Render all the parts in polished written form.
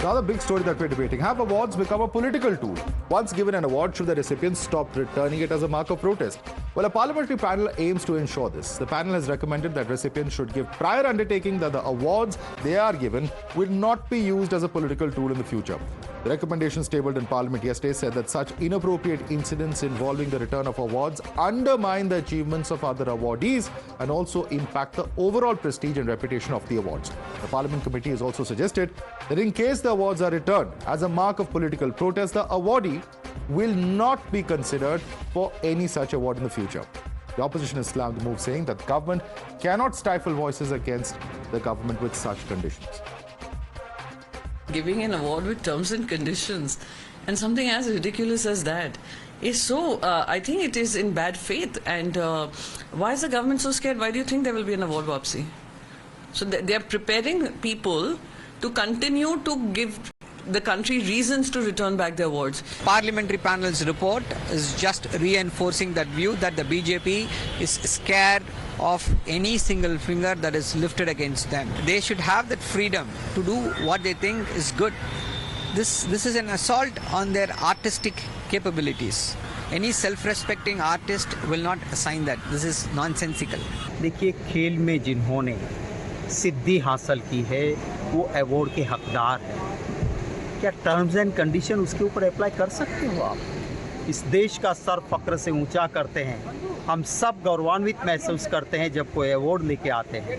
Another big story that we're debating. Have awards become a political tool? Once given an award, should the recipients stop returning it as a mark of protest? Well, a parliamentary panel aims to ensure this. The panel has recommended that recipients should give prior undertaking that the awards they are given will not be used as a political tool in the future. The recommendations tabled in Parliament yesterday said that such inappropriate incidents involving the return of awards undermine the achievements of other awardees and also impact the overall prestige and reputation of the awards. The Parliament Committee has also suggested that in case the awards are returned as a mark of political protest, the awardee will not be considered for any such award in the future. The opposition has slammed the move, saying that the government cannot stifle voices against the government with such conditions. Giving an award with terms and conditions and something as ridiculous as that is so, I think it is in bad faith. And why is the government so scared? Why do you think there will be an award, Wapsi? So they are preparing people to continue to give the country reasons to return back the awards. Parliamentary panel's report is just reinforcing that view that the BJP is scared of any single finger that is lifted against them. They should have that freedom to do what they think is good. This is an assault on their artistic capabilities. Any self-respecting artist will not assign that. This is nonsensical. देखिए, खेल में जिन्होंने सिद्धि हासिल की है वो award के हकदार हैं। क्या टर्म्स एंड कंडीशन उसके ऊपर अप्लाई कर सकते हो आप? इस देश का सर फक्र से ऊंचा करते हैं। हम सब गौरवान्वित महसूस करते हैं जब कोई अवार्ड लेके आते हैं।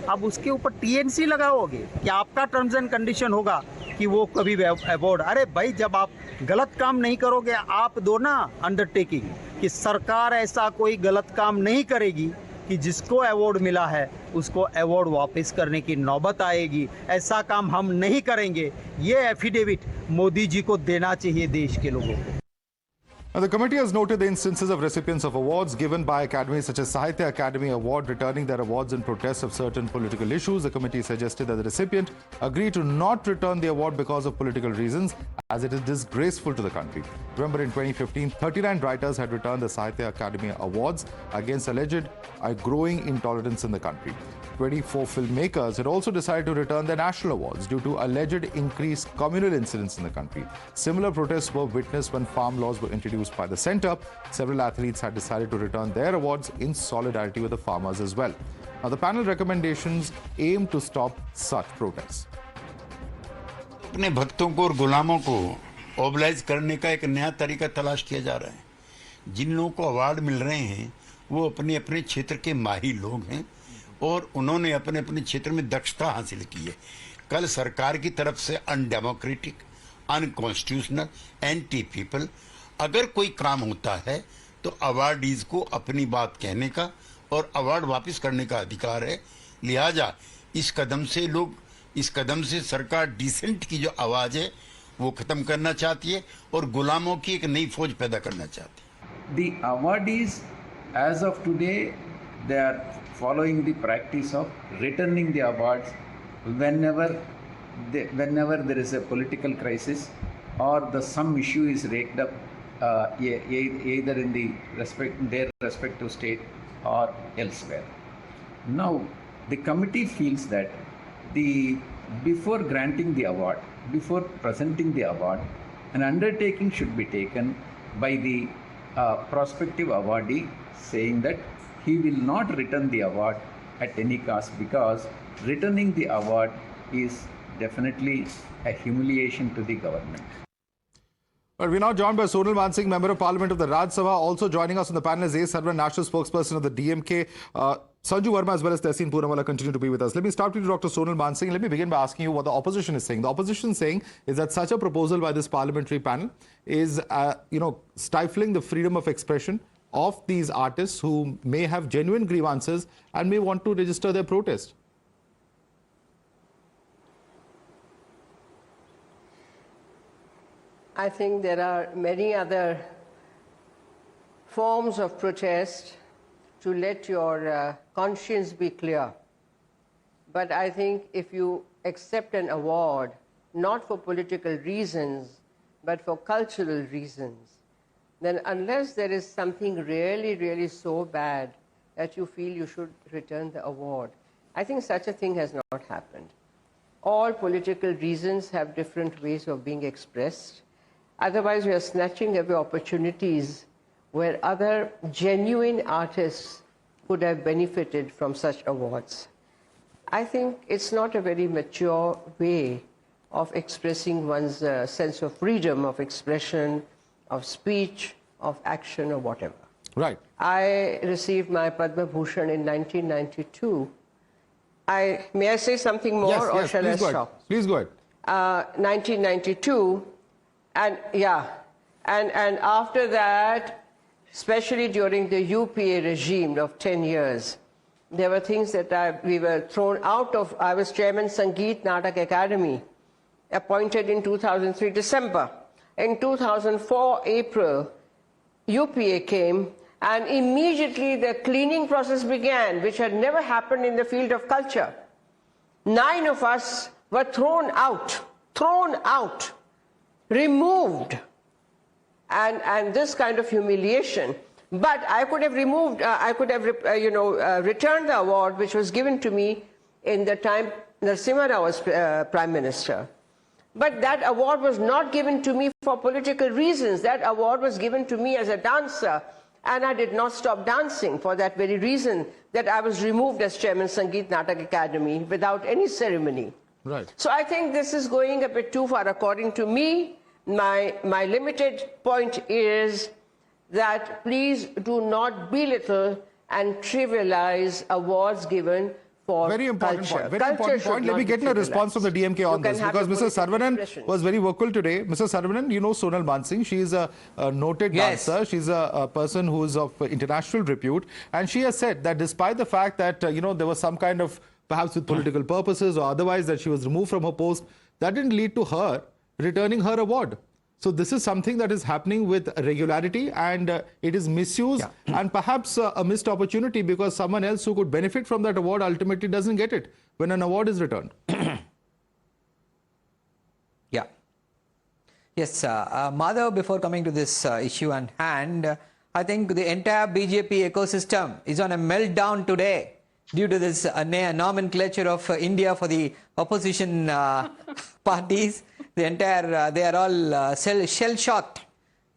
अब उसके ऊपर टीएनसी लगाओगे कि आपका टर्म्स एंड कंडीशन होगा कि वो कभी अवार्ड? अरे भाई, जब आप गलत काम नहीं करोगे, आप दो ना अंडरटेकिंग कि सरकार ऐसा कोई गलत काम नहीं करेगी कि जिसको अवार्ड मिला है उसको अवार्ड वापस करने की नौबत आएगी। ऐसा काम हम नहीं करेंगे। ये एफिडेविट मोदी जी को देना चाहिए देश के लोगों को। Now, the committee has noted the instances of recipients of awards given by academies such as Sahitya Akademi Award returning their awards in protest of certain political issues. The committee suggested that the recipient agree to not return the award because of political reasons, as it is disgraceful to the country. Remember, in 2015, 39 writers had returned the Sahitya Akademi Awards against alleged growing intolerance in the country. 24 filmmakers had also decided to return their national awards due to alleged increased communal incidents in the country. Similar protests were witnessed when farm laws were introduced by the centre. Several athletes had decided to return their awards in solidarity with the farmers as well. Now, the panel recommendations aim to stop such protests. अपने भक्तों को और गुलामों को obliged करने का एक नया तरीका तलाश किया जा रहा है। जिन लोगों को अवार्ड मिल रहे हैं वो अपने अपने क्षेत्र के माहिर लोग हैं और उन्होंने अपने अपने क्षेत्र में दक्षता हासिल की है। कल सरकार की तरफ से अनडेमोक्रेटिक, अनकॉन्स्टिट्यूशनल, एंटी पीपल अगर कोई काम होता है तो अवार्डीज को अपनी बात कहने का और अवार्ड वापस करने का अधिकार है। लिहाजा इस कदम से सरकार डिसेंट की जो आवाज है वो खत्म करना चाहती है और गुलामों की एक नई फौज पैदा करना चाहती है। The awardees, as of today, they are following the practice of returning the awards whenever there is a political crisis or some issue is raked up either in their respective state or elsewhere. Now, the committee feels that before granting the award, before presenting the award, an undertaking should be taken by the prospective awardee saying that he will not return the award at any cost, because returning the award is definitely a humiliation to the government. Well, we're now joined by Sonal Mansingh, Member of Parliament of the Rajya Sabha. Also joining us on the panel is A. Sarwan, National Spokesperson of the DMK. Sanju Verma as well as Tehseen Poonawalla continue to be with us. Let me start with you, Dr. Sonal Mansingh. Let me begin by asking you what the opposition is saying. The opposition is saying is that such a proposal by this parliamentary panel is, stifling the freedom of expression of these artists who may have genuine grievances and may want to register their protest. I think there are many other forms of protest to let your conscience be clear. But I think if you accept an award, not for political reasons, but for cultural reasons, then unless there is something really, really so bad that you feel you should return the award, I think such a thing has not happened. all political reasons have different ways of being expressed. Otherwise, we are snatching away opportunities where other genuine artists could have benefited from such awards. I think it's not a very mature way of expressing one's sense of freedom of expression, of speech, of action, or whatever. Right. I received my Padma Bhushan in 1992. May I say something more, Yes, or yes, shall please I go ahead. stop? Please go ahead. 1992, and yeah, and after that, especially during the UPA regime of 10 years, there were things that we were thrown out of. I was chairman Sangeet Natak Academy, appointed in 2003 December. In 2004 April, UPA came, and immediately the cleaning process began, which had never happened in the field of culture. 9 of us were thrown out, removed, and this kind of humiliation. But I could have removed, returned the award which was given to me in the time Narasimha Rao was Prime Minister. But that award was not given to me for political reasons. That award was given to me as a dancer, and I did not stop dancing for that very reason, that I was removed as Chairman Sangeet Natak Academy without any ceremony. Right. So I think this is going a bit too far. According to me, my limited point is that please do not belittle and trivialize awards given for Very important culture. point. Very Culture important should point. Let not me be get a response from the trivialized. DMK on You can this, have because your Mr. political Saravanan expression. was very vocal today. Mr. Saravanan, you know Sonal Mansingh. She is a noted Yes. dancer. She's a person who is of international repute, and she has said that despite the fact that there was some kind of, perhaps with political purposes or otherwise, that she was removed from her post, that didn't lead to her returning her award. So this is something that is happening with regularity, and it is misuse and perhaps a missed opportunity, because someone else who could benefit from that award ultimately doesn't get it when an award is returned. Yeah. Yes, Madhav, before coming to this issue on hand, I think the entire BJP ecosystem is on a meltdown today due to this nomenclature of India for the opposition parties. The entire, they are all shell-shocked,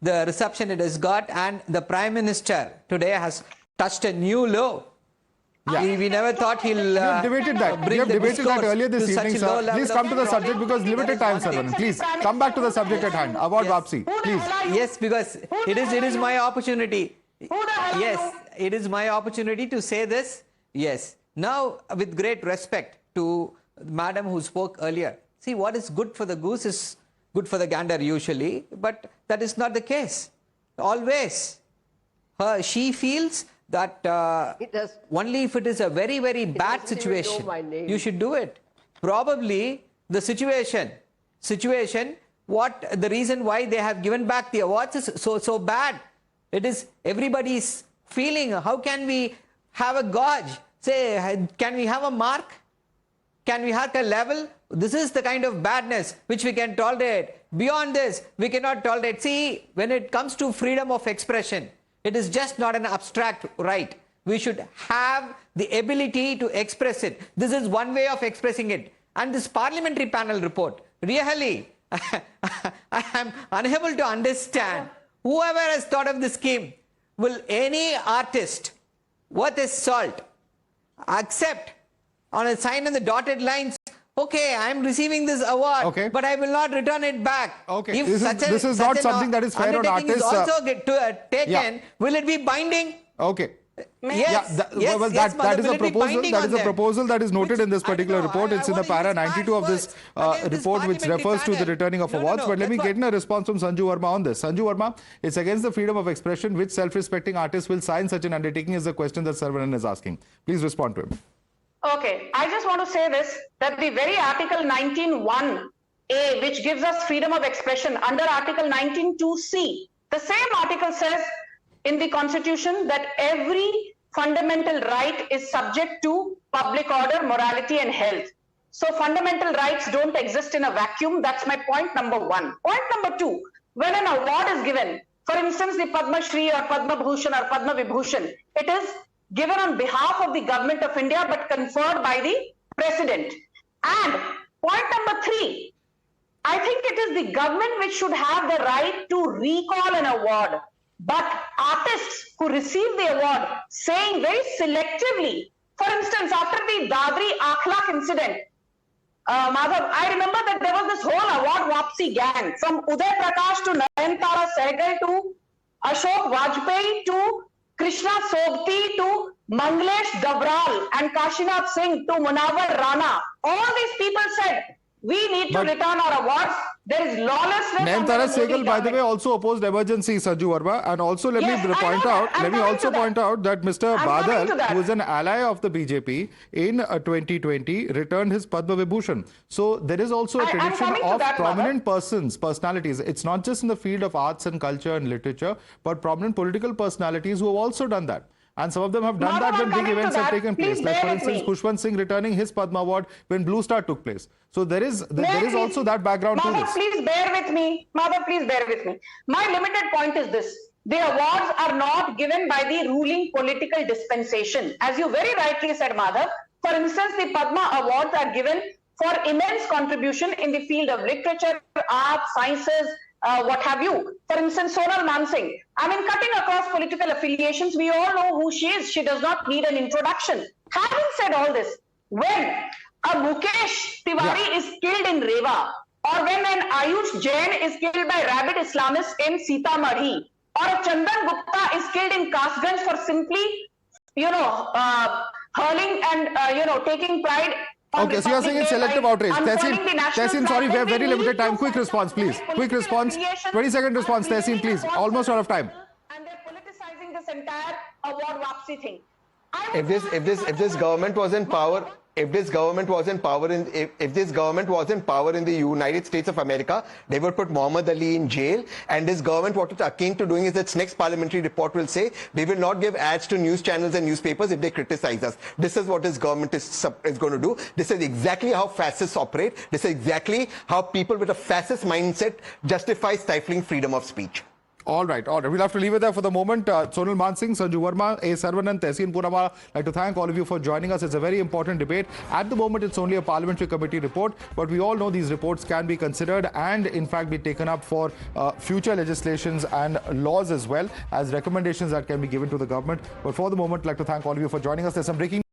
the reception it has got, and the Prime Minister today has touched a new low. Yeah. We never thought he'll We have debated that. We bring have the debated that discourse earlier this to such evening, a low sir. level Please of come to the control. subject, because limited time, sir. Please come back to the subject at hand. Award Wapsi, please. Yes, because it is my opportunity. Yes, it is my opportunity to say this. Yes. Now, with great respect to Madam who spoke earlier, see, what is good for the goose is good for the gander usually, but that is not the case. Always. She feels that only if it is a very, very bad doesn't even know situation, my name. you should do it. Probably the situation, what the reason why they have given back the awards is so bad. It is everybody's feeling. How can we have a gauge? Say, can we have a mark? Can we have a level? This is the kind of badness which we can tolerate. Beyond this, we cannot tolerate. See, when it comes to freedom of expression, it is just not an abstract right. We should have the ability to express it. This is one way of expressing it. And this parliamentary panel report, really, I am unable to understand. Whoever has thought of this scheme, will any artist worth his salt accept on a sign on the dotted lines, okay, I am receiving this award, but I will not return it back. Okay, If this is not something that is fair on undertaking is artists. also taken, will it be binding? Okay. Yes, that is a proposal. binding That on is a them? proposal that is noted Which- in this I don't particular know, report. I It's in the want to para use 92 of this words, but this report, which parliamentary refers to the panel- returning of No, awards. But let me that's get a response from Sanju Verma on this. Sanju Verma, it's against the freedom of expression. Which self-respecting artist will sign such an undertaking is the question that Saravanan is asking. Please respond to him. Okay, I just want to say this, that the very Article 19(1)(a), which gives us freedom of expression, under Article 19(2)(c), the same article says in the Constitution that every fundamental right is subject to public order, morality and health. So fundamental rights don't exist in a vacuum. That's my point number one. Point number two, when an award is given, for instance, the Padma Shri or Padma Bhushan or Padma Vibhushan, it is given on behalf of the government of India but conferred by the president. And Point number 3, I think it is the government which should have the right to recall an award. But artists who receive the award saying very selectively, for instance, after the Dadri Akhlaq incident, Madhav, I remember that there was this whole award Wapsi gang from Uday Prakash to Nayantara Sehgal to Ashok Vajpayee to Krishna Sobti to Manglesh Dabral and Kashinath Singh to Munawar Rana. All these people said, we need to return our awards. There is lawlessness. Nayantara Sehgal, by the way, also opposed emergency, Sanju Verma. And also let me point out that Mr. Badal, who is an ally of the BJP, in 2020 returned his Padma Vibhushan. So there is also a tradition of prominent personalities. It's not just in the field of arts and culture and literature, but prominent political personalities who have also done that. And some of them have done that when big events have taken place. Like, for instance, Khushwant Singh returning his Padma Award when Blue Star took place. So there is also that background to this. Please bear with me. Madhav, please bear with me. My limited point is this. The awards are not given by the ruling political dispensation. As you very rightly said, Madhav, for instance, the Padma Awards are given for immense contribution in the field of literature, arts, sciences, what have you. For instance, Sonal Mansingh. I mean, cutting across political affiliations, we all know who she is. She does not need an introduction. Having said all this, when a Mukesh Tiwari is killed in Rewa, or when an Ayush Jain is killed by rabid Islamists in Sitamarhi, or a Chandan Gupta is killed in Kasganj for simply, hurling and, taking pride. Okay, so you are saying it's selective outrage. Tehseen, sorry, we have very limited time. Quick response, please. Quick response. 20-second response, Tehseen, please. Almost out of time. And they're politicizing this entire award Wapsi thing. If this government was in power, if this government was in power in the United States of America, they would put Muhammad Ali in jail. And this government, what it's akin to doing is its next parliamentary report will say, we will not give ads to news channels and newspapers if they criticize us. This is what this government is going to do. This is exactly how fascists operate. This is exactly how people with a fascist mindset justify stifling freedom of speech. All right. We'll have to leave it there for the moment. Sonal Mansingh, Sanju Verma, A. Sarvanan, Tehseen Purama, I'd like to thank all of you for joining us. It's a very important debate. At the moment, it's only a parliamentary committee report, but we all know these reports can be considered and, in fact, be taken up for future legislations and laws as well as recommendations that can be given to the government. But for the moment, I'd like to thank all of you for joining us. There's some breaking